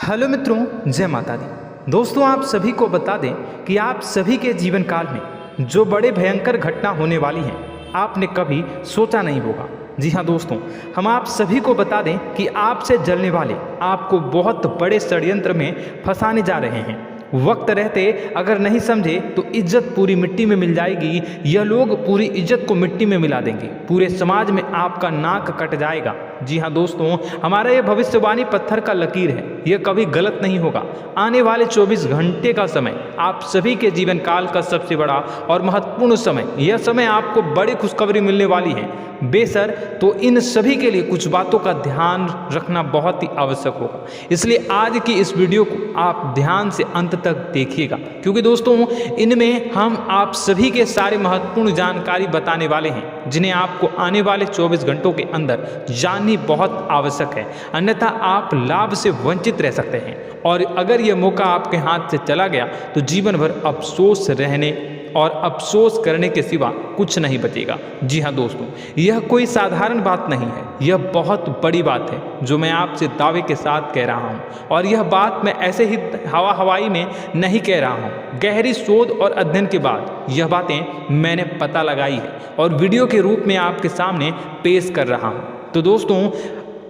Hello मित्रों, जय माता दी। दोस्तों, आप सभी को बता दें कि आप सभी के जीवन काल में जो बड़े भयंकर घटना होने वाली हैं, आपने कभी सोचा नहीं होगा। जी हाँ दोस्तों, हम आप सभी को बता दें कि आपसे जलने वाले आपको बहुत बड़े षड्यंत्र में फंसाने जा रहे हैं। वक्त रहते अगर नहीं समझे तो इज्जत पूरी मिट्टी में मिल जाएगी। यह लोग पूरी इज्जत को मिट्टी में मिला देंगे। पूरे समाज में आपका नाक कट जाएगा। जी हाँ दोस्तों, हमारा यह भविष्यवाणी पत्थर का लकीर है। यह कभी गलत नहीं होगा। आने वाले 24 घंटे का समय आप सभी के जीवन काल का सबसे बड़ा और महत्वपूर्ण समय। यह समय आपको बड़ी खुशखबरी मिलने वाली है बेसर। तो इन सभी के लिए कुछ बातों का ध्यान रखना बहुत ही आवश्यक होगा। इसलिए आज की इस वीडियो को आप ध्यान से अंत तक देखिएगा, क्योंकि दोस्तों इनमें हम आप सभी के सारे महत्वपूर्ण जानकारी बताने वाले हैं, जिन्हें आपको आने वाले 24 घंटों के अंदर जाननी बहुत आवश्यक है। अन्यथा आप लाभ से वंचित रह सकते हैं, और अगर यह मौका आपके हाथ से चला गया तो जीवन भर अफसोस रहने और अफसोस करने के सिवा कुछ नहीं बचेगा। जी हाँ दोस्तों, यह कोई साधारण बात नहीं है। यह बहुत बड़ी बात है जो मैं आपसे दावे के साथ कह रहा हूँ, और यह बात मैं ऐसे ही हवाई में नहीं कह रहा हूँ। गहरी शोध और अध्ययन के बाद यह बातें मैंने पता लगाई है और वीडियो के रूप में आपके सामने पेश कर रहा हूँ। तो दोस्तों,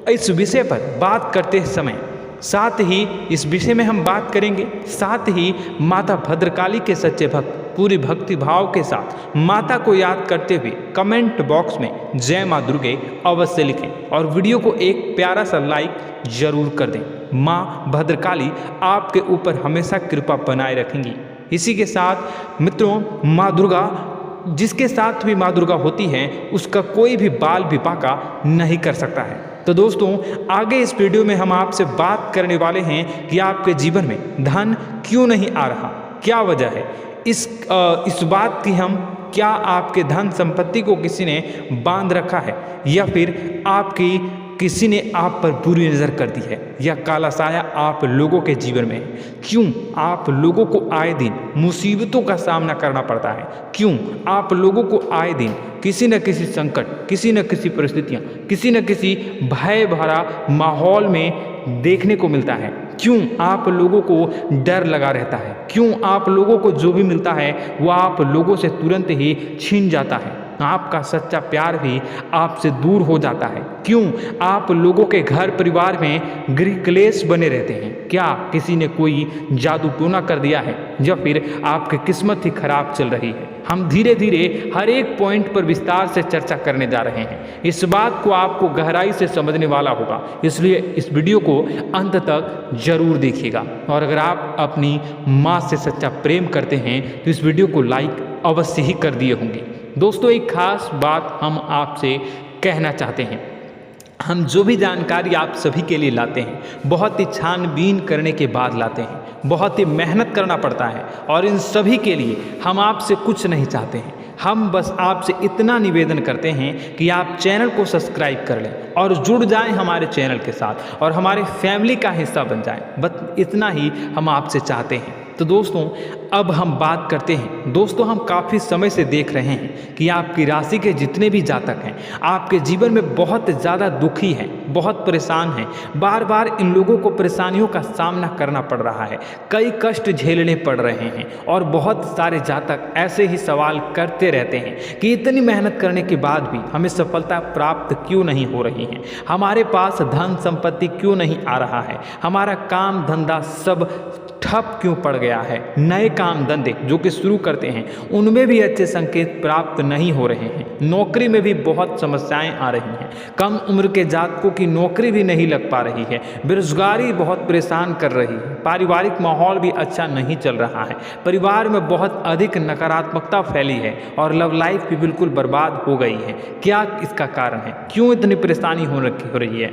इस विषय पर बात करते समय साथ ही इस विषय में हम बात करेंगे, साथ ही माता भद्रकाली के सच्चे भक्त पूरी भक्ति भाव के साथ माता को याद करते हुए कमेंट बॉक्स में जय माँ दुर्गे अवश्य लिखें, और वीडियो को एक प्यारा सा लाइक जरूर कर दें। माँ भद्रकाली आपके ऊपर हमेशा कृपा बनाए रखेंगी। इसी के साथ मित्रों, माँ दुर्गा, जिसके साथ भी माँ दुर्गा होती है उसका कोई भी बाल भी बांका नहीं कर सकता है। तो दोस्तों, आगे इस वीडियो में हम आपसे बात करने वाले हैं कि आपके जीवन में धन क्यों नहीं आ रहा, क्या वजह है इस बात की। हम क्या आपके धन संपत्ति को किसी ने बांध रखा है, या फिर आपकी किसी ने आप पर बुरी नज़र कर दी है, या काला साया आप लोगों के जीवन में है। क्यों आप लोगों को आए दिन मुसीबतों का सामना करना पड़ता है? क्यों आप लोगों को आए दिन किसी न किसी संकट, किसी न किसी परिस्थितियाँ, किसी न किसी भय भरा माहौल में देखने को मिलता है? क्यों आप लोगों को डर लगा रहता है? क्यों आप लोगों को जो भी मिलता है वो आप लोगों से तुरंत ही छीन जाता है? आपका सच्चा प्यार भी आपसे दूर हो जाता है। क्यों आप लोगों के घर परिवार में गृह क्लेश बने रहते हैं? क्या किसी ने कोई जादू टोना कर दिया है, या फिर आपकी किस्मत ही खराब चल रही है? हम धीरे धीरे हर एक पॉइंट पर विस्तार से चर्चा करने जा रहे हैं। इस बात को आपको गहराई से समझने वाला होगा, इसलिए इस वीडियो को अंत तक जरूर देखिएगा। और अगर आप अपनी माँ से सच्चा प्रेम करते हैं तो इस वीडियो को लाइक अवश्य ही कर दिए होंगे। दोस्तों, एक खास बात हम आपसे कहना चाहते हैं। हम जो भी जानकारी आप सभी के लिए लाते हैं, बहुत ही छानबीन करने के बाद लाते हैं, बहुत ही मेहनत करना पड़ता है, और इन सभी के लिए हम आपसे कुछ नहीं चाहते हैं। हम बस आपसे इतना निवेदन करते हैं कि आप चैनल को सब्सक्राइब कर लें और जुड़ जाएं हमारे चैनल के साथ, और हमारे फैमिली का हिस्सा बन जाएं। बस इतना ही हम आपसे चाहते हैं। तो दोस्तों, अब हम बात करते हैं। दोस्तों, हम काफ़ी समय से देख रहे हैं कि आपकी राशि के जितने भी जातक हैं, आपके जीवन में बहुत ज़्यादा दुखी हैं, बहुत परेशान हैं। बार बार इन लोगों को परेशानियों का सामना करना पड़ रहा है, कई कष्ट झेलने पड़ रहे हैं, और बहुत सारे जातक ऐसे ही सवाल करते रहते हैं कि इतनी मेहनत करने के बाद भी हमें सफलता प्राप्त क्यों नहीं हो रही है, हमारे पास धन संपत्ति क्यों नहीं आ रहा है, हमारा काम धंधा सब ठप क्यों पड़ गया है, नए काम धंधे जो कि शुरू करते हैं उनमें भी अच्छे संकेत प्राप्त नहीं हो रहे हैं, नौकरी में भी बहुत समस्याएं आ रही हैं, कम उम्र के जातकों की नौकरी भी नहीं लग पा रही है, बेरोजगारी बहुत परेशान कर रही है, पारिवारिक माहौल भी अच्छा नहीं चल रहा है, परिवार में बहुत अधिक नकारात्मकता फैली है, और लव लाइफ भी बिल्कुल बर्बाद हो गई है। क्या इसका कारण है? क्यों इतनी परेशानी हो रही है?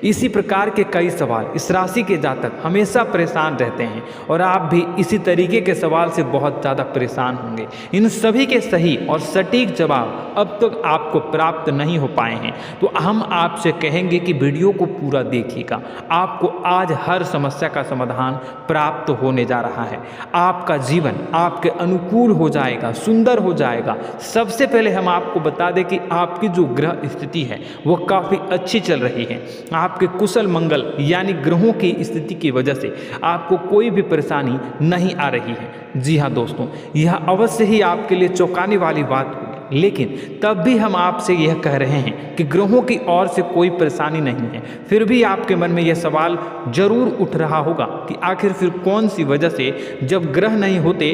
इसी प्रकार के कई सवाल इस राशि के जातक हमेशा परेशान रहते हैं, और आप भी इसी तरीके के सवाल सवाल से बहुत ज़्यादा परेशान होंगे। इन सभी के सही और सटीक जवाब अब तक आपको प्राप्त नहीं हो पाए हैं, तो हम आपसे कहेंगे कि वीडियो को पूरा देखिएगा। आपको आज हर समस्या का समाधान प्राप्त होने जा रहा है। आपका जीवन आपके अनुकूल हो जाएगा, सुंदर हो जाएगा। सबसे पहले हम आपको बता दें कि आपकी जो ग्रह स्थिति है वो काफ़ी अच्छी चल रही है। आपके कुशल मंगल यानी ग्रहों की स्थिति की वजह से आपको कोई भी परेशानी नहीं आ रही है। जी हाँ दोस्तों, यह अवश्य ही आपके लिए चौंकाने वाली बात होगी, लेकिन तब भी हम आपसे यह कह रहे हैं कि ग्रहों की ओर से कोई परेशानी नहीं है। फिर भी आपके मन में यह सवाल जरूर उठ रहा होगा कि आखिर फिर कौन सी वजह से, जब ग्रह नहीं होते,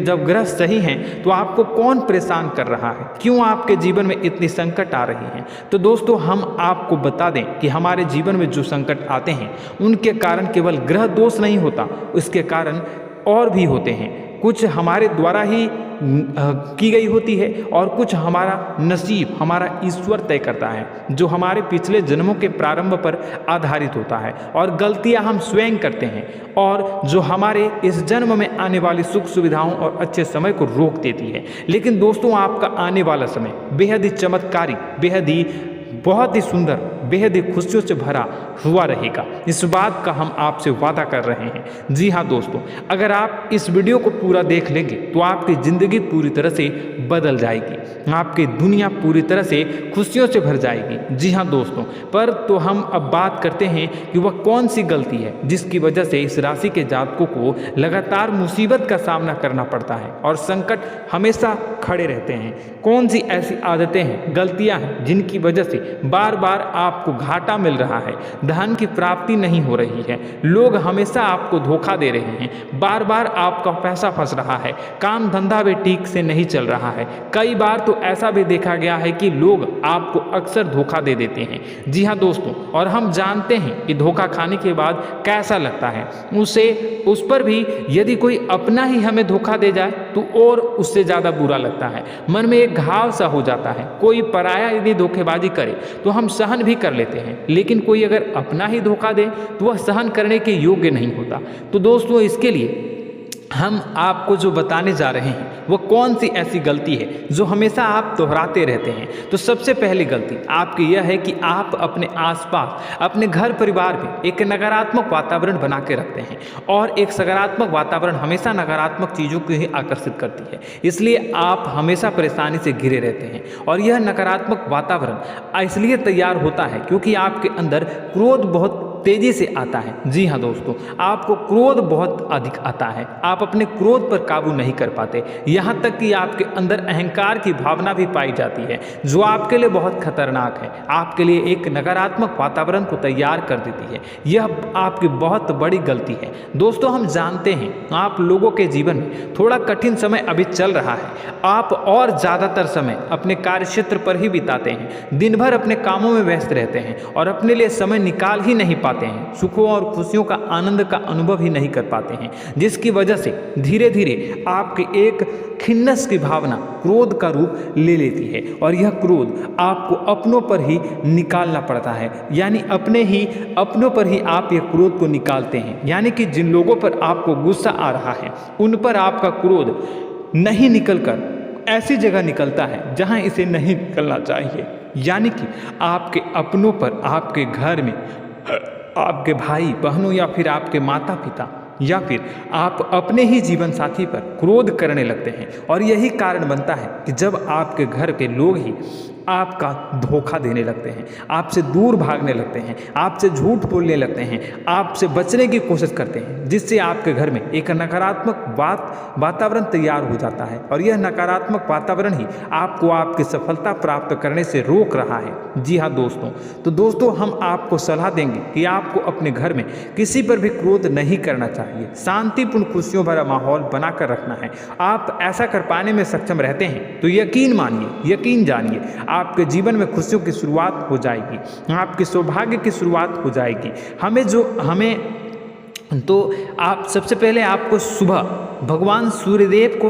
जब ग्रह सही हैं, तो आपको कौन परेशान कर रहा है, क्यों आपके जीवन में इतनी संकट आ रही हैं। तो दोस्तों, हम आपको बता दें कि हमारे जीवन में जो संकट आते हैं उनके कारण केवल ग्रह दोष नहीं होता, उसके कारण और भी होते हैं। कुछ हमारे द्वारा ही की गई होती है और कुछ हमारा नसीब, हमारा ईश्वर तय करता है, जो हमारे पिछले जन्मों के प्रारंभ पर आधारित होता है। और गलतियां हम स्वयं करते हैं और जो हमारे इस जन्म में आने वाली सुख सुविधाओं और अच्छे समय को रोक देती है। लेकिन दोस्तों, आपका आने वाला समय बेहद ही चमत्कारी, बेहद ही बहुत ही सुंदर, बेहद ही खुशियों से भरा हुआ रहेगा। इस बात का हम आपसे वादा कर रहे हैं। जी हाँ दोस्तों, अगर आप इस वीडियो को पूरा देख लेंगे तो आपकी ज़िंदगी पूरी तरह से बदल जाएगी, आपकी दुनिया पूरी तरह से खुशियों से भर जाएगी। जी हाँ दोस्तों, पर तो हम अब बात करते हैं कि वह कौन सी गलती है जिसकी वजह से इस राशि के जातकों को लगातार मुसीबत का सामना करना पड़ता है और संकट हमेशा खड़े रहते हैं। कौन सी ऐसी आदतें हैं, गलतियाँ हैं जिनकी वजह से बार बार आपको घाटा मिल रहा है, धन की प्राप्ति नहीं हो रही है, लोग हमेशा आपको धोखा दे रहे हैं, बार बार आपका पैसा फंस रहा है, काम धंधा भी ठीक से नहीं चल रहा है। कई बार तो ऐसा भी देखा गया है कि लोग आपको अक्सर धोखा दे देते हैं। जी हाँ दोस्तों, और हम जानते हैं कि धोखा खाने के बाद कैसा लगता है। उस पर भी यदि कोई अपना ही हमें धोखा दे जाए तो और उससे ज़्यादा बुरा लगता है, मन में एक घाव सा हो जाता है। कोई पराया यदि धोखेबाजी करे तो हम सहन भी कर लेते हैं, लेकिन कोई अगर अपना ही धोखा दे तो वह सहन करने के योग्य नहीं होता। तो दोस्तों, इसके लिए हम आपको जो बताने जा रहे हैं वो कौन सी ऐसी गलती है जो हमेशा आप दोहराते रहते हैं। तो सबसे पहली गलती आपकी यह है कि आप अपने आसपास, अपने घर परिवार में एक नकारात्मक वातावरण बना के रखते हैं, और एक सकारात्मक वातावरण हमेशा नकारात्मक चीज़ों को ही आकर्षित करती है। इसलिए आप हमेशा परेशानी से घिरे रहते हैं, और यह नकारात्मक वातावरण इसलिए तैयार होता है क्योंकि आपके अंदर क्रोध बहुत तेजी से आता है। जी हाँ दोस्तों, आपको क्रोध बहुत अधिक आता है, आप अपने क्रोध पर काबू नहीं कर पाते, यहाँ तक कि आपके अंदर अहंकार की भावना भी पाई जाती है, जो आपके लिए बहुत खतरनाक है, आपके लिए एक नकारात्मक वातावरण को तैयार कर देती है। यह आपकी बहुत बड़ी गलती है। दोस्तों, हम जानते हैं आप लोगों के जीवन में थोड़ा कठिन समय अभी चल रहा है। आप और ज़्यादातर समय अपने कार्यक्षेत्र पर ही बिताते हैं, दिन भर अपने कामों में व्यस्त रहते हैं और अपने लिए समय निकाल ही नहीं पाते हैं, सुखों और खुशियों का आनंद का अनुभव ही नहीं कर पाते हैं, जिसकी वजह से धीरे धीरे आपके एक खिन्नस की भावना क्रोध का रूप ले लेती है, और यह क्रोध आपको अपनों पर ही निकालना पड़ता है। यानी अपनों पर ही आप यह क्रोध को निकालते हैं। यानी कि जिन लोगों पर आपको गुस्सा आ रहा है उन पर आपका क्रोध नहीं निकलकर ऐसी जगह निकलता है जहां इसे नहीं निकलना चाहिए। यानी कि आपके अपनों पर, आपके घर में आपके भाई बहनों या फिर आपके माता पिता या फिर आप अपने ही जीवन साथी पर क्रोध करने लगते हैं, और यही कारण बनता है कि जब आपके घर के लोग ही आपका धोखा देने लगते हैं, आपसे दूर भागने लगते हैं, आपसे झूठ बोलने लगते हैं, आपसे बचने की कोशिश करते हैं, जिससे आपके घर में एक नकारात्मक वातावरण तैयार हो जाता है, और यह नकारात्मक वातावरण ही आपको आपकी सफलता प्राप्त करने से रोक रहा है। जी हाँ दोस्तों, तो दोस्तों, हम आपको सलाह देंगे कि आपको अपने घर में किसी पर भी क्रोध नहीं करना चाहिए, शांतिपूर्ण खुशियों भरा माहौल बनाकर रखना है। आप ऐसा कर पाने में सक्षम रहते हैं तो यकीन मानिए, यकीन जानिए, आपके जीवन में खुशियों की शुरुआत हो जाएगी, आपके सौभाग्य की शुरुआत हो जाएगी। तो आप सबसे पहले आपको सुबह भगवान सूर्यदेव को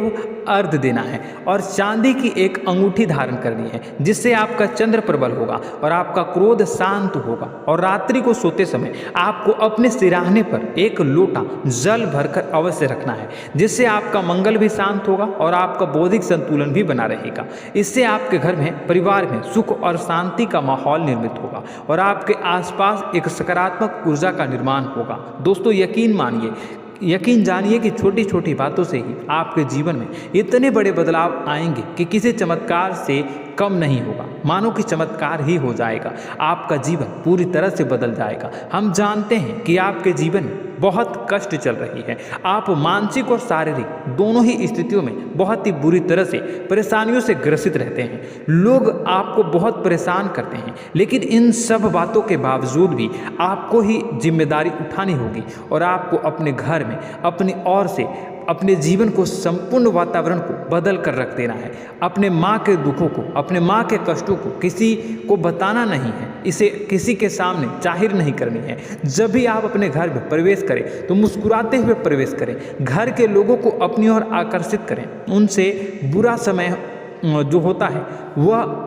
अर्घ देना है और चांदी की एक अंगूठी धारण करनी है, जिससे आपका चंद्र प्रबल होगा और आपका क्रोध शांत होगा। और रात्रि को सोते समय आपको अपने सिरहाने पर एक लोटा जल भरकर अवश्य रखना है, जिससे आपका मंगल भी शांत होगा और आपका बौद्धिक संतुलन भी बना रहेगा। इससे आपके घर में, परिवार में सुख और शांति का माहौल निर्मित होगा और आपके आसपास एक सकारात्मक ऊर्जा का निर्माण होगा। दोस्तों यकीन जानिए कि छोटी छोटी बातों से ही आपके जीवन में इतने बड़े बदलाव आएंगे कि किसी चमत्कार से कम नहीं होगा। मानो कि चमत्कार ही हो जाएगा, आपका जीवन पूरी तरह से बदल जाएगा। हम जानते हैं कि आपके जीवन में बहुत कष्ट चल रही है, आप मानसिक और शारीरिक दोनों ही स्थितियों में बहुत ही बुरी तरह से परेशानियों से ग्रसित रहते हैं। लोग आपको बहुत परेशान करते हैं, लेकिन इन सब बातों के बावजूद भी आपको ही जिम्मेदारी उठानी होगी और आपको अपने घर में अपनी ओर से अपने जीवन को, संपूर्ण वातावरण को बदल कर रख देना है। अपने माँ के दुखों को, अपने माँ के कष्टों को किसी को बताना नहीं है, इसे किसी के सामने जाहिर नहीं करनी है। जब भी आप अपने घर में प्रवेश करें तो मुस्कुराते हुए प्रवेश करें, घर के लोगों को अपनी ओर आकर्षित करें। उनसे बुरा समय जो होता है वह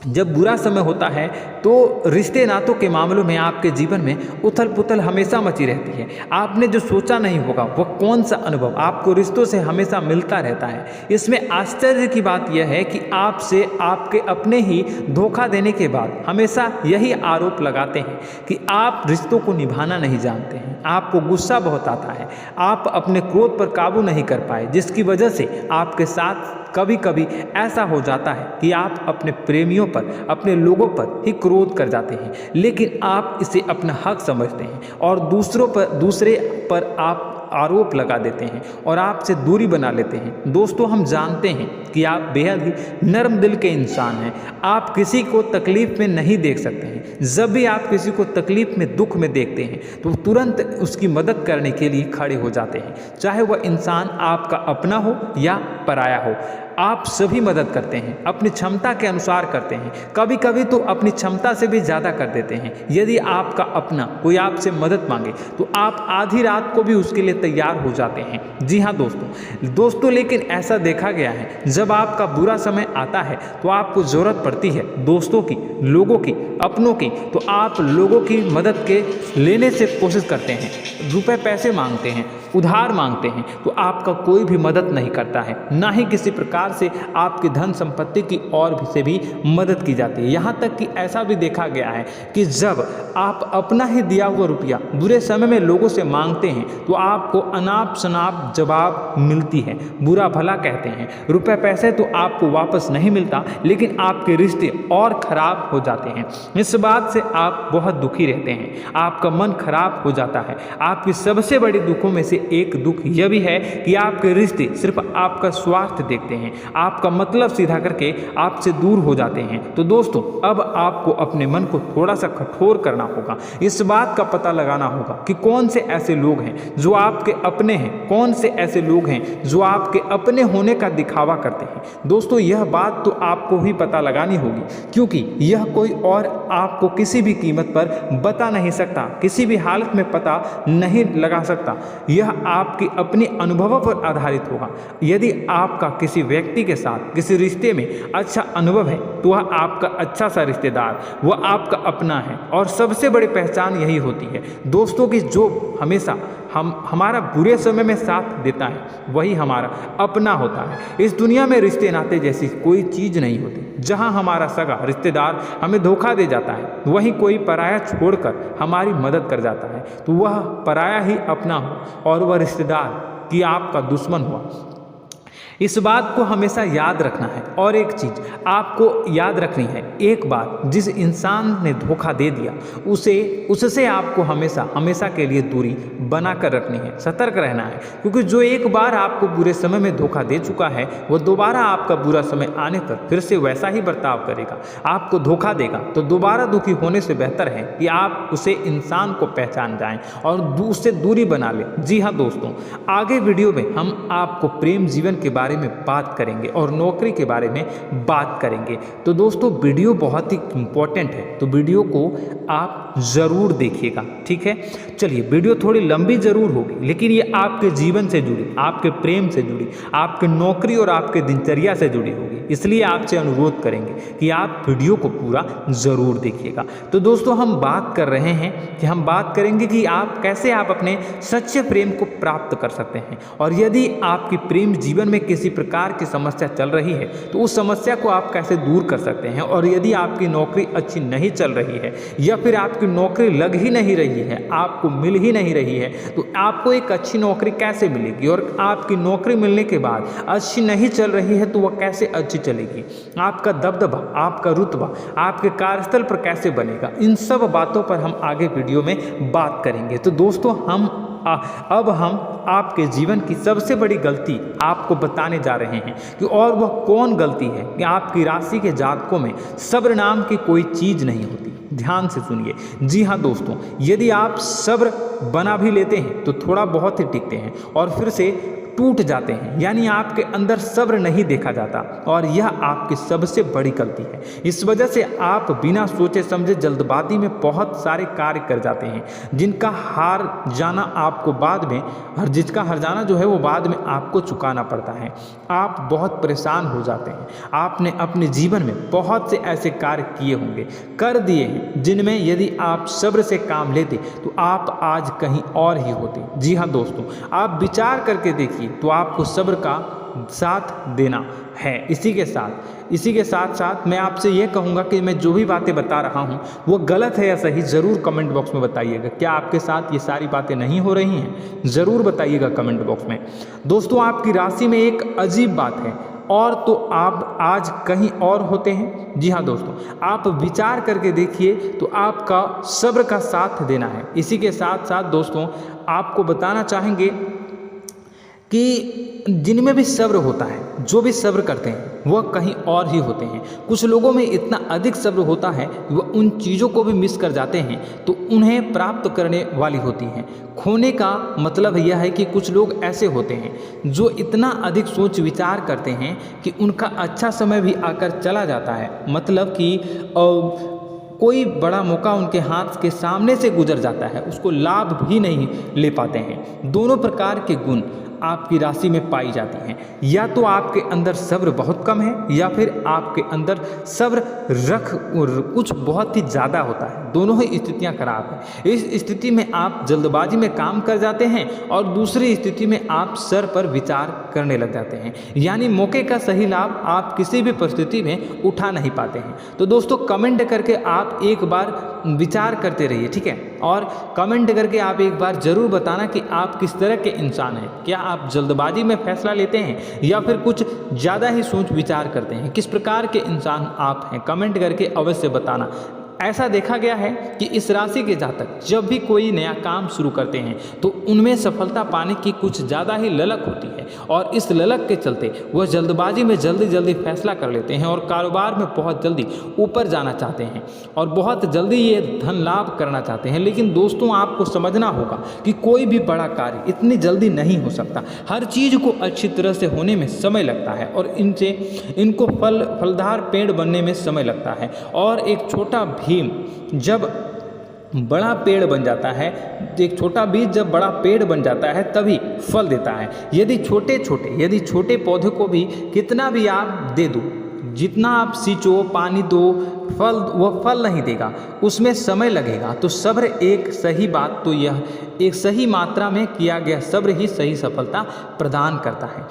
जब बुरा समय होता है तो रिश्ते नातों के मामलों में आपके जीवन में उथल पुथल हमेशा मची रहती है। आपने जो सोचा नहीं होगा वह कौन सा अनुभव आपको रिश्तों से हमेशा मिलता रहता है। इसमें आश्चर्य की बात यह है कि आपसे आपके अपने ही धोखा देने के बाद हमेशा यही आरोप लगाते हैं कि आप रिश्तों को निभाना नहीं जानते हैं, आपको गुस्सा बहुत आता है, आप अपने क्रोध पर काबू नहीं कर पाए, जिसकी वजह से आपके साथ कभी कभी ऐसा हो जाता है कि आप अपने प्रेमियों पर, अपने लोगों पर ही क्रोध कर जाते हैं, लेकिन आप इसे अपना हक समझते हैं और दूसरे पर आप आरोप लगा देते हैं और आपसे दूरी बना लेते हैं। दोस्तों हम जानते हैं कि आप बेहद ही नर्म दिल के इंसान हैं, आप किसी को तकलीफ में नहीं देख सकते हैं। जब भी आप किसी को तकलीफ में, दुख में देखते हैं तो तुरंत उसकी मदद करने के लिए खड़े हो जाते हैं, चाहे वह इंसान आपका अपना हो या पराया हो। आप सभी मदद करते हैं, अपनी क्षमता के अनुसार करते हैं, कभी कभी तो अपनी क्षमता से भी ज़्यादा कर देते हैं। यदि आपका अपना कोई आपसे मदद मांगे तो आप आधी रात को भी उसके लिए तैयार हो जाते हैं। जी हाँ दोस्तों, लेकिन ऐसा देखा गया है जब आपका बुरा समय आता है तो आपको ज़रूरत पड़ती है दोस्तों की, लोगों की, अपनों की, तो आप लोगों की मदद के लेने से कोशिश करते हैं, रुपए पैसे मांगते हैं, उधार मांगते हैं, तो आपका कोई भी मदद नहीं करता है, ना ही किसी प्रकार से आपकी धन संपत्ति की और से भी मदद की जाती है। यहाँ तक कि ऐसा भी देखा गया है कि जब आप अपना ही दिया हुआ रुपया बुरे समय में लोगों से मांगते हैं तो आपको अनाप शनाप जवाब मिलती है, बुरा भला कहते हैं। रुपए पैसे तो आपको वापस नहीं मिलता, लेकिन आपके रिश्ते और खराब हो जाते हैं। इस बात से आप बहुत दुखी रहते हैं, आपका मन खराब हो जाता है। आपकी सबसे बड़ी दुखों में से एक दुख यह भी है कि आपके रिश्ते सिर्फ आपका स्वार्थ देखते हैं, आपका मतलब सीधा करके आपसे दूर हो जाते हैं। तो दोस्तों अब आपको अपने मन को थोड़ा सा कठोर करना होगा, इस बात का पता लगाना होगा कि कौन से ऐसे लोग हैं जो आपके अपने हैं, कौन से ऐसे लोग हैं जो आपके अपने होने का दिखावा करते हैं। दोस्तों यह बात तो आपको ही पता लगानी होगी, क्योंकि यह कोई और आपको किसी भी कीमत पर बता नहीं सकता, किसी भी हालत में पता नहीं लगा सकता। यह आपके अपने अनुभवों पर आधारित होगा। यदि आपका किसी व्यक्ति के साथ किसी रिश्ते में अच्छा अनुभव है तो वह आपका अच्छा सा रिश्तेदार, वह आपका अपना है, और सबसे बड़ी पहचान यही होती है दोस्तों की जो हमेशा हमारा बुरे समय में साथ देता है वही हमारा अपना होता है। इस दुनिया में रिश्ते नाते जैसी कोई चीज़ नहीं होती। जहां हमारा सगा रिश्तेदार हमें धोखा दे जाता है, वहीं कोई पराया छोड़कर हमारी मदद कर जाता है, तो वह पराया ही अपना हो और वह रिश्तेदार कि आपका दुश्मन हुआ। इस बात को हमेशा याद रखना है। और एक चीज़ आपको याद रखनी है, एक बात, जिस इंसान ने धोखा दे दिया उससे आपको हमेशा के लिए दूरी बना कर रखनी है, सतर्क रहना है, क्योंकि जो एक बार आपको बुरे समय में धोखा दे चुका है वह दोबारा आपका बुरा समय आने पर फिर से वैसा ही बर्ताव करेगा, आपको धोखा देगा। तो दोबारा दुखी होने से बेहतर है कि आप उसे इंसान को पहचान जाएं और उससे दूरी बना लें। जी हाँ दोस्तों, आगे वीडियो में हम आपको प्रेम जीवन के बारे बारे में बात करेंगे और नौकरी के बारे में बात करेंगे। तो दोस्तों वीडियो बहुत ही इम्पोर्टेंट है, तो वीडियो को आप ज़रूर देखिएगा, ठीक है। चलिए, वीडियो थोड़ी लंबी ज़रूर होगी, लेकिन ये आपके जीवन से जुड़ी, आपके प्रेम से जुड़ी, आपके नौकरी और आपके दिनचर्या से जुड़ी होगी, इसलिए आपसे अनुरोध करेंगे कि आप वीडियो को पूरा ज़रूर देखिएगा। तो दोस्तों, हम बात कर रहे हैं कि हम बात करेंगे कि आप कैसे आप अपने सच्चे प्रेम को प्राप्त कर सकते हैं, और यदि आपकी प्रेम जीवन में किसी प्रकार की समस्या चल रही है तो उस समस्या को आप कैसे दूर कर सकते हैं, और यदि आपकी नौकरी अच्छी नहीं चल रही है या फिर आपकी नौकरी लग ही नहीं रही है, आपको मिल ही नहीं रही है, तो आपको एक अच्छी नौकरी कैसे मिलेगी, और आपकी नौकरी मिलने के बाद अच्छी नहीं चल रही है तो वह कैसे अच्छी चलेगी, आपका दबदबा, आपका रुतबा आपके कार्यस्थल पर कैसे बनेगा, इन सब बातों पर हम आगे वीडियो में बात करेंगे। तो दोस्तों, अब हम आपके जीवन की सबसे बड़ी गलती आपको बताने जा रहे हैं कि और वह कौन गलती है कि आपकी राशि के जातकों में सब्र नाम की कोई चीज़ नहीं होती। ध्यान से सुनिए। जी हाँ दोस्तों, यदि आप सब्र बना भी लेते हैं तो थोड़ा बहुत ही टिकते हैं और फिर से टूट जाते हैं, यानी आपके अंदर सब्र नहीं देखा जाता, और यह आपकी सबसे बड़ी गलती है। इस वजह से आप बिना सोचे समझे जल्दबाजी में बहुत सारे कार्य कर जाते हैं, जिनका हार जाना आपको बाद में, और जिसका हर जाना जो है वो बाद में आपको चुकाना पड़ता है। आप बहुत परेशान हो जाते हैं। आपने अपने जीवन में बहुत से ऐसे कार्य किए होंगे, कर दिए हैं, जिनमें यदि आप सब्र से काम लेते तो आप आज कहीं और ही होते। जी हाँ दोस्तों, आप विचार करके देखिए तो आपको सब्र का साथ देना है। इसी के साथ साथ मैं आपसे ये कहूँगा कि मैं जो भी बातें बता रहा हूँ वो गलत है या सही, ज़रूर कमेंट बॉक्स में बताइएगा। क्या आपके साथ ये सारी बातें नहीं हो रही हैं? ज़रूर बताइएगा कमेंट बॉक्स में। दोस्तों, आपकी राशि में एक अजीब बात है, और तो आप आज कहीं और होते हैं। जी हाँ दोस्तों, आप विचार करके देखिए तो आपका सब्र का साथ देना है। इसी के साथ साथ दोस्तों, आपको बताना चाहेंगे कि जिनमें भी सब्र होता है, जो भी सब्र करते हैं वह कहीं और ही होते हैं। कुछ लोगों में इतना अधिक सब्र होता है वह उन चीज़ों को भी मिस कर जाते हैं तो उन्हें प्राप्त करने वाली होती हैं। खोने का मतलब यह है कि कुछ लोग ऐसे होते हैं जो इतना अधिक सोच विचार करते हैं कि उनका अच्छा समय भी आकर चला जाता है, मतलब कि कोई बड़ा मौका उनके हाथ के सामने से गुजर जाता है, उसको लाभ भी नहीं ले पाते हैं। दोनों प्रकार के गुण आपकी राशि में पाई जाती हैं। या तो आपके अंदर सब्र बहुत कम है या फिर आपके अंदर सब्र कुछ बहुत ही ज़्यादा होता है। दोनों ही स्थितियां खराब है। इस स्थिति में आप जल्दबाजी में काम कर जाते हैं और दूसरी स्थिति में आप सर पर विचार करने लग जाते हैं, यानी मौके का सही लाभ आप किसी भी परिस्थिति में उठा नहीं पाते हैं। तो दोस्तों, कमेंट करके आप एक बार विचार करते रहिए, ठीक है, और कमेंट करके आप एक बार ज़रूर बताना कि आप किस तरह के इंसान हैं। क्या आप जल्दबाजी में फैसला लेते हैं या फिर कुछ ज़्यादा ही सोच विचार करते हैं? किस प्रकार के इंसान आप हैं? कमेंट करके अवश्य बताना। ऐसा देखा गया है कि इस राशि के जातक जब भी कोई नया काम शुरू करते हैं तो उनमें सफलता पाने की कुछ ज़्यादा ही ललक होती है, और इस ललक के चलते वह जल्दबाजी में जल्दी फैसला कर लेते हैं और कारोबार में बहुत जल्दी ऊपर जाना चाहते हैं और बहुत जल्दी ये धन लाभ करना चाहते हैं। लेकिन दोस्तों, आपको समझना होगा कि कोई भी बड़ा कार्य इतनी जल्दी नहीं हो सकता। हर चीज़ को अच्छी तरह से होने में समय लगता है और इनको फलदार पेड़ बनने में समय लगता है। और एक छोटा भीम जब बड़ा पेड़ बन जाता है, एक छोटा बीज जब बड़ा पेड़ बन जाता है तभी फल देता है। यदि छोटे पौधे को भी कितना भी आप दे दो, जितना आप सींचो, पानी दो, वह फल नहीं देगा, उसमें समय लगेगा। तो सब्र एक सही बात, तो यह एक सही मात्रा में किया गया सब्र ही सही सफलता प्रदान करता है,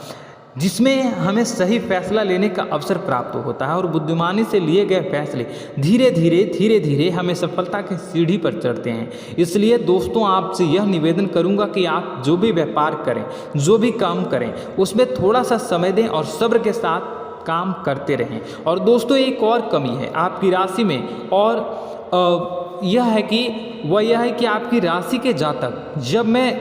जिसमें हमें सही फैसला लेने का अवसर प्राप्त होता है और बुद्धिमानी से लिए गए फैसले धीरे धीरे हमें सफलता की सीढ़ी पर चढ़ते हैं। इसलिए दोस्तों, आपसे यह निवेदन करूंगा कि आप जो भी व्यापार करें, जो भी काम करें, उसमें थोड़ा सा समय दें और सब्र के साथ काम करते रहें। और दोस्तों, एक और कमी है आपकी राशि में, और यह है कि आपकी राशि के जातक जब में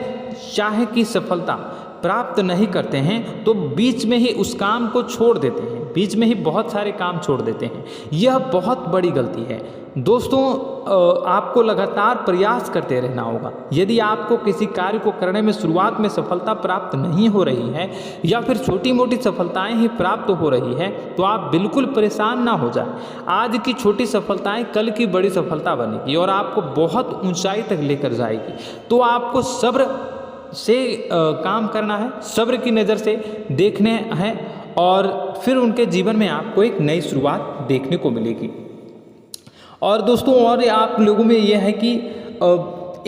चाहे कि सफलता प्राप्त नहीं करते हैं तो बीच में ही उस काम को छोड़ देते हैं। बीच में ही बहुत सारे काम छोड़ देते हैं। यह बहुत बड़ी गलती है दोस्तों। आपको लगातार प्रयास करते रहना होगा। यदि आपको किसी कार्य को करने में शुरुआत में सफलता प्राप्त नहीं हो रही है या फिर छोटी मोटी सफलताएं ही प्राप्त हो रही है तो आप बिल्कुल परेशान ना हो जाए। आज की छोटी सफलताएं कल की बड़ी सफलता बनेगी और आपको बहुत ऊंचाई तक लेकर जाएगी। तो आपको सब्र से काम करना है, सब्र की नज़र से देखने हैं और फिर उनके जीवन में आपको एक नई शुरुआत देखने को मिलेगी। और दोस्तों और आप लोगों में यह है कि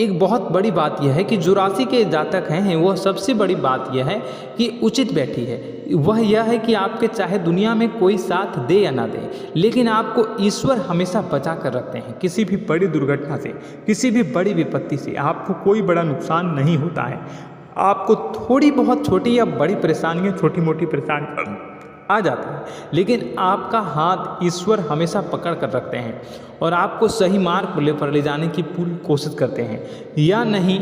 एक बहुत बड़ी बात यह है कि जो राशि के जातक हैं वह सबसे बड़ी बात यह है कि उचित बैठी है। वह यह है कि आपके चाहे दुनिया में कोई साथ दे या ना दे, लेकिन आपको ईश्वर हमेशा बचा कर रखते हैं। किसी भी बड़ी दुर्घटना से, किसी भी बड़ी विपत्ति से आपको कोई बड़ा नुकसान नहीं होता है। आपको थोड़ी बहुत छोटी या बड़ी परेशानियाँ, छोटी मोटी परेशानी आ जाता है, लेकिन आपका हाथ ईश्वर हमेशा पकड़ कर रखते हैं और आपको सही मार्ग पर ले जाने की पूरी कोशिश करते हैं। या नहीं,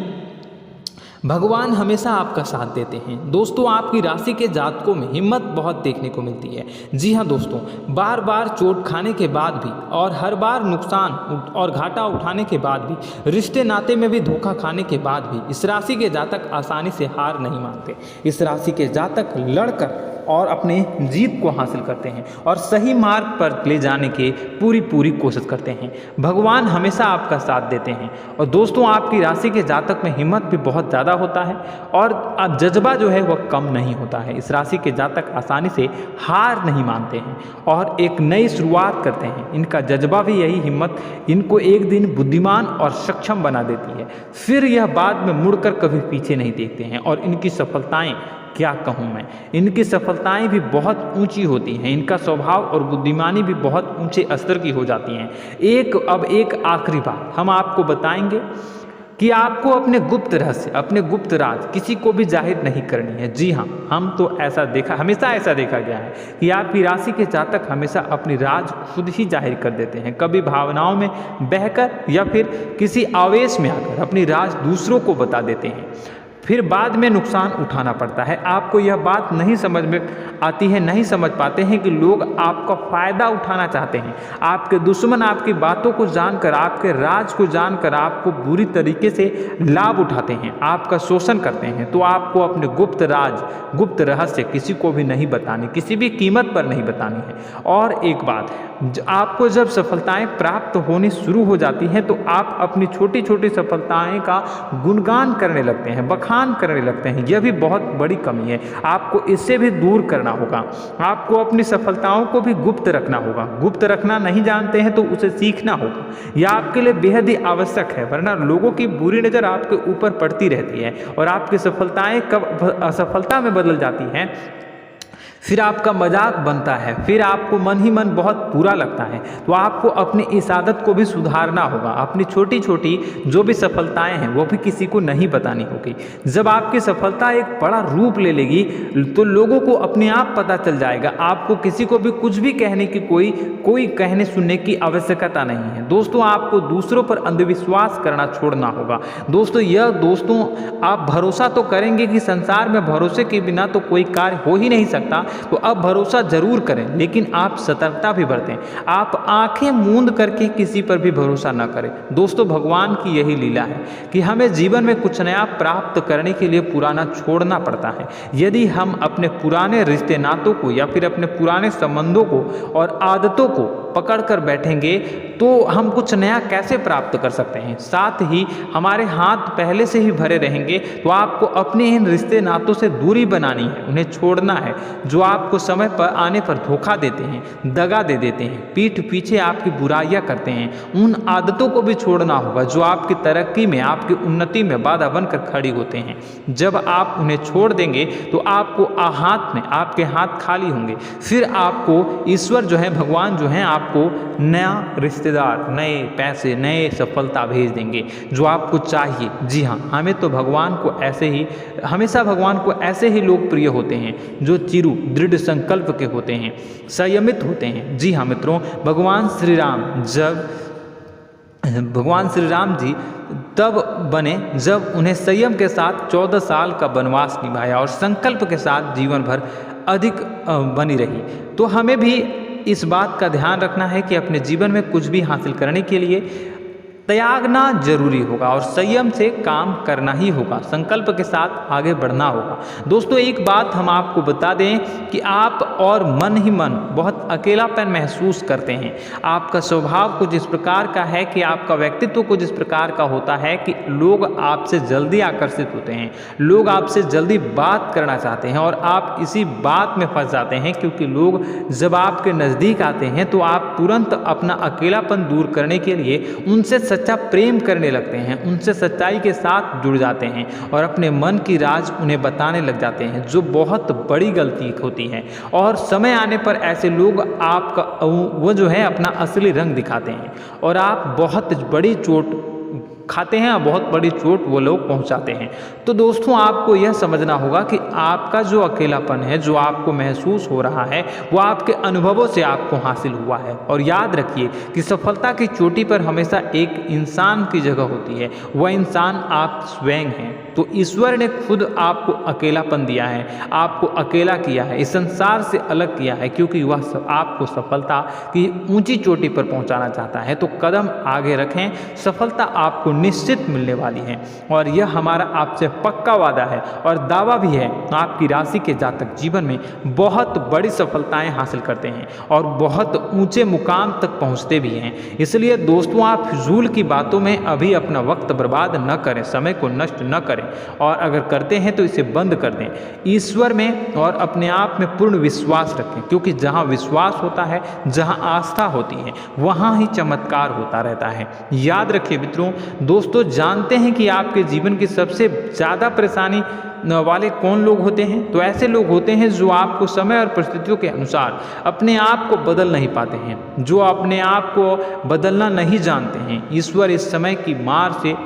भगवान हमेशा आपका साथ देते हैं। दोस्तों आपकी राशि के जातकों में हिम्मत बहुत देखने को मिलती है। जी हाँ दोस्तों, बार बार चोट खाने के बाद भी और हर बार नुकसान और घाटा उठाने के बाद भी, रिश्ते नाते में भी धोखा खाने के बाद भी इस राशि के जातक आसानी से हार नहीं मानते। इस राशि के जातक लड़कर और अपने जीत को हासिल करते हैं और सही मार्ग पर ले जाने की पूरी कोशिश करते हैं। भगवान हमेशा आपका साथ देते हैं। और दोस्तों आपकी राशि के जातक में हिम्मत भी बहुत ज़्यादा होता है और अब जज्बा जो है वह कम नहीं होता है। इस राशि के जातक आसानी से हार नहीं मानते हैं और एक नई शुरुआत करते हैं। इनका जज्बा भी यही हिम्मत इनको एक दिन बुद्धिमान और सक्षम बना देती है। फिर यह बाद में मुड़कर कभी पीछे नहीं देखते हैं और इनकी सफलताएं क्या कहूँ मैं, इनकी सफलताएं भी बहुत ऊंची होती हैं। इनका स्वभाव और बुद्धिमानी भी बहुत ऊंचे स्तर की हो जाती हैं। अब एक आखिरी बात हम आपको बताएंगे कि आपको अपने गुप्त रहस्य, अपने गुप्त राज किसी को भी जाहिर नहीं करनी है। जी हाँ, हम तो हमेशा ऐसा देखा गया है कि आपकी राशि के जातक हमेशा अपनी राज खुद ही जाहिर कर देते हैं। कभी भावनाओं में बहकर या फिर किसी आवेश में आकर अपनी राज दूसरों को बता देते हैं, फिर बाद में नुकसान उठाना पड़ता है। आपको यह बात नहीं समझ में आती है, नहीं समझ पाते हैं कि लोग आपका फ़ायदा उठाना चाहते हैं। आपके दुश्मन आपकी बातों को जानकर, आपके राज को जानकर आपको बुरी तरीके से लाभ उठाते हैं, आपका शोषण करते हैं। तो आपको अपने गुप्त राज, गुप्त रहस्य किसी को भी नहीं बतानी, किसी भी कीमत पर नहीं बतानी है। और एक बात, आपको जब सफलताएं प्राप्त होनी शुरू हो जाती हैं तो आप अपनी छोटी छोटी सफलताएं का गुणगान करने लगते हैं, बखान करने लगते हैं। यह भी बहुत बड़ी कमी है, आपको इससे भी दूर करना होगा। आपको अपनी सफलताओं को भी गुप्त रखना होगा। गुप्त रखना नहीं जानते हैं तो उसे सीखना होगा। यह आपके लिए बेहद ही आवश्यक है, वरना लोगों की बुरी नज़र आपके ऊपर पड़ती रहती है और आपकी सफलताएं कब असफलता में बदल जाती हैं, फिर आपका मजाक बनता है, फिर आपको मन ही मन बहुत बुरा लगता है। तो आपको अपनी इस आदत को भी सुधारना होगा। अपनी छोटी छोटी जो भी सफलताएं हैं वो भी किसी को नहीं बतानी होगी। जब आपकी सफलता एक बड़ा रूप ले लेगी तो लोगों को अपने आप पता चल जाएगा। आपको किसी को भी कुछ भी कहने की कोई कहने सुनने की आवश्यकता नहीं है। दोस्तों आपको दूसरों पर अंधविश्वास करना छोड़ना होगा। दोस्तों आप भरोसा तो करेंगे कि संसार में भरोसे के बिना तो कोई कार्य हो ही नहीं सकता, तो अब भरोसा जरूर करें, लेकिन आप सतर्कता भी बरतें। आप आंखें मूंद करके किसी पर भी भरोसा न करें। दोस्तों भगवान की यही लीला है कि हमें जीवन में कुछ नया प्राप्त करने के लिए पुराना छोड़ना पड़ता है। यदि हम अपने पुराने रिश्ते नातों को या फिर अपने पुराने संबंधों को और आदतों को पकड़ कर बैठेंगे तो हम कुछ नया कैसे प्राप्त कर सकते हैं। साथ ही हमारे हाथ पहले से ही भरे रहेंगे। तो आपको अपने इन रिश्ते नातों से दूरी बनानी है, उन्हें छोड़ना है जो आपको समय पर आने पर धोखा देते हैं, दगा दे देते हैं, पीठ पीछे आपकी बुराइयां करते हैं। उन आदतों को भी छोड़ना होगा जो आपकी तरक्की में, आपकी उन्नति में बाधा बनकर खड़ी होते हैं। जब आप उन्हें छोड़ देंगे तो आपको आपके हाथ खाली होंगे। फिर आपको ईश्वर जो है, भगवान जो है, आपको नया रिश्तेदार, नए पैसे, नए सफलता भेज देंगे जो आपको चाहिए। जी हाँ, हमें तो हमेशा भगवान को ऐसे ही लोग प्रिय होते हैं जो चिरु दृढ़ संकल्प के होते हैं, संयमित होते हैं। जी हाँ मित्रों, भगवान श्री राम जी तब बने जब उन्हें संयम के साथ 14 साल का वनवास निभाया और संकल्प के साथ जीवन भर अधिक बनी रही। तो हमें भी इस बात का ध्यान रखना है कि अपने जीवन में कुछ भी हासिल करने के लिए त्यागना जरूरी होगा और संयम से काम करना ही होगा, संकल्प के साथ आगे बढ़ना होगा। दोस्तों एक बात हम आपको बता दें कि आप और मन ही मन बहुत अकेलापन महसूस करते हैं। आपका स्वभाव कुछ इस प्रकार का है कि आपका व्यक्तित्व कुछ इस प्रकार का होता है कि लोग आपसे जल्दी आकर्षित होते हैं, लोग आपसे जल्दी बात करना चाहते हैं और आप इसी बात में फंस जाते हैं, क्योंकि लोग जब आपके नज़दीक आते हैं तो आप तुरंत अपना अकेलापन दूर करने के लिए उनसे सच्चा प्रेम करने लगते हैं, उनसे सच्चाई के साथ जुड़ जाते हैं और अपने मन की राज उन्हें बताने लग जाते हैं, जो बहुत बड़ी गलती होती है। और समय आने पर ऐसे लोग आपका वो जो है अपना असली रंग दिखाते हैं और आप बहुत बड़ी चोट खाते हैं और बहुत बड़ी चोट वो लोग पहुंचाते हैं। तो दोस्तों आपको यह समझना होगा कि आपका जो अकेलापन है, जो आपको महसूस हो रहा है, वो आपके अनुभवों से आपको हासिल हुआ है। और याद रखिए कि सफलता की चोटी पर हमेशा एक इंसान की जगह होती है, वह इंसान आप स्वयं हैं। तो ईश्वर ने खुद आपको अकेलापन दिया है, आपको अकेला किया है, इस संसार से अलग किया है, क्योंकि वह आपको सफलता की ऊंची चोटी पर पहुंचाना चाहता है। तो कदम आगे रखें, सफलता आपको निश्चित मिलने वाली है और यह हमारा आपसे पक्का वादा है और दावा भी है। आपकी राशि के जातक जीवन में बहुत बड़ी सफलताएं हासिल करते हैं और बहुत ऊंचे मुकाम तक पहुंचते भी हैं। इसलिए दोस्तों आप फिजूल की बातों में अभी अपना वक्त बर्बाद न करें, समय को नष्ट न करें और अगर करते हैं तो इसे बंद कर दें। ईश्वर में और अपने आप में पूर्ण विश्वास रखें, क्योंकि जहां विश्वास होता है, जहां आस्था होती है, वहां ही चमत्कार होता रहता है। याद रखिए मित्रों, दोस्तों जानते हैं कि आपके जीवन की सबसे ज़्यादा परेशानी वाले कौन लोग होते हैं? तो ऐसे लोग होते हैं जो आपको समय और परिस्थितियों के अनुसार अपने आप को बदल नहीं पाते हैं, जो अपने आप को बदलना नहीं जानते हैं। ईश्वर इस समय की मार से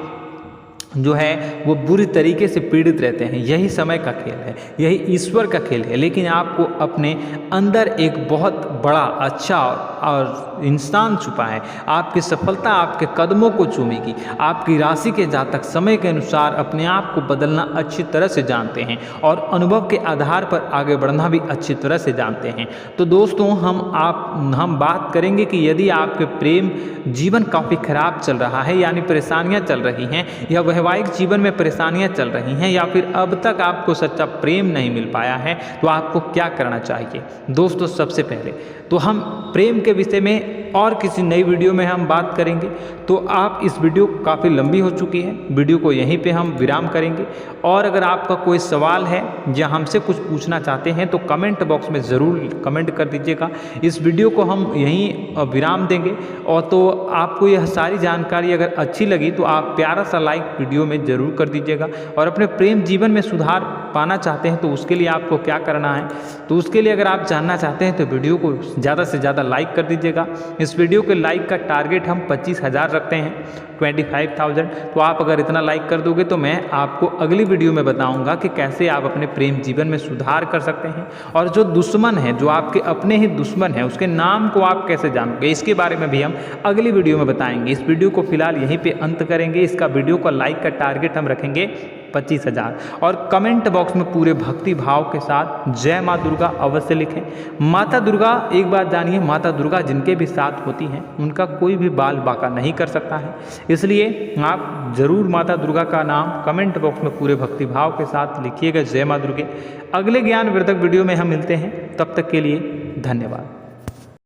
जो है वो बुरी तरीके से पीड़ित रहते हैं। यही समय का खेल है, यही ईश्वर का खेल है। लेकिन आपको अपने अंदर एक बहुत बड़ा अच्छा और इंसान छुपा है। आपकी सफलता आपके कदमों को चूमेगी। आपकी राशि के जातक समय के अनुसार अपने आप को बदलना अच्छी तरह से जानते हैं और अनुभव के आधार पर आगे बढ़ना भी अच्छी तरह से जानते हैं। तो दोस्तों हम बात करेंगे कि यदि आपके प्रेम जीवन काफ़ी खराब चल रहा है, यानी परेशानियां चल रही हैं, या वैवाहिक जीवन में परेशानियां चल रही हैं, या फिर अब तक आपको सच्चा प्रेम नहीं मिल पाया है, तो आपको क्या करना चाहिए? दोस्तों सबसे पहले तो हम प्रेम के विषय में और किसी नई वीडियो में हम बात करेंगे। तो आप इस वीडियो काफ़ी लंबी हो चुकी है, वीडियो को यहीं पे हम विराम करेंगे। और अगर आपका कोई सवाल है या हमसे कुछ पूछना चाहते हैं तो कमेंट बॉक्स में ज़रूर कमेंट कर दीजिएगा। इस वीडियो को हम यहीं विराम देंगे। और तो आपको यह सारी जानकारी अगर अच्छी लगी तो आप प्यारा सा लाइक वीडियो में ज़रूर कर दीजिएगा। और अपने प्रेम जीवन में सुधार पाना चाहते हैं तो उसके लिए आपको क्या करना है, तो उसके लिए अगर आप जानना चाहते हैं तो वीडियो को ज़्यादा से ज़्यादा लाइक कर दीजिएगा। इस वीडियो के लाइक का टारगेट हम 25,000 रखते हैं, 25,000। तो आप अगर इतना लाइक कर दोगे तो मैं आपको अगली वीडियो में बताऊंगा कि कैसे आप अपने प्रेम जीवन में सुधार कर सकते हैं। और जो दुश्मन है, जो आपके अपने ही दुश्मन है, उसके नाम को आप कैसे जानोगे, इसके बारे में भी हम अगली वीडियो में बताएंगे। इस वीडियो को फिलहाल यहीं पे अंत करेंगे। इसका वीडियो का लाइक का टारगेट हम रखेंगे 25,000। और कमेंट बॉक्स में पूरे भक्ति भाव के साथ जय माँ दुर्गा अवश्य लिखें। माता दुर्गा, एक बात जानिए, माता दुर्गा जिनके भी साथ होती हैं उनका कोई भी बाल बांका नहीं कर सकता है। इसलिए आप जरूर माता दुर्गा का नाम कमेंट बॉक्स में पूरे भक्ति भाव के साथ लिखिएगा, जय माँ दुर्गे। अगले ज्ञानवर्धक वीडियो में हम मिलते हैं, तब तक के लिए धन्यवाद।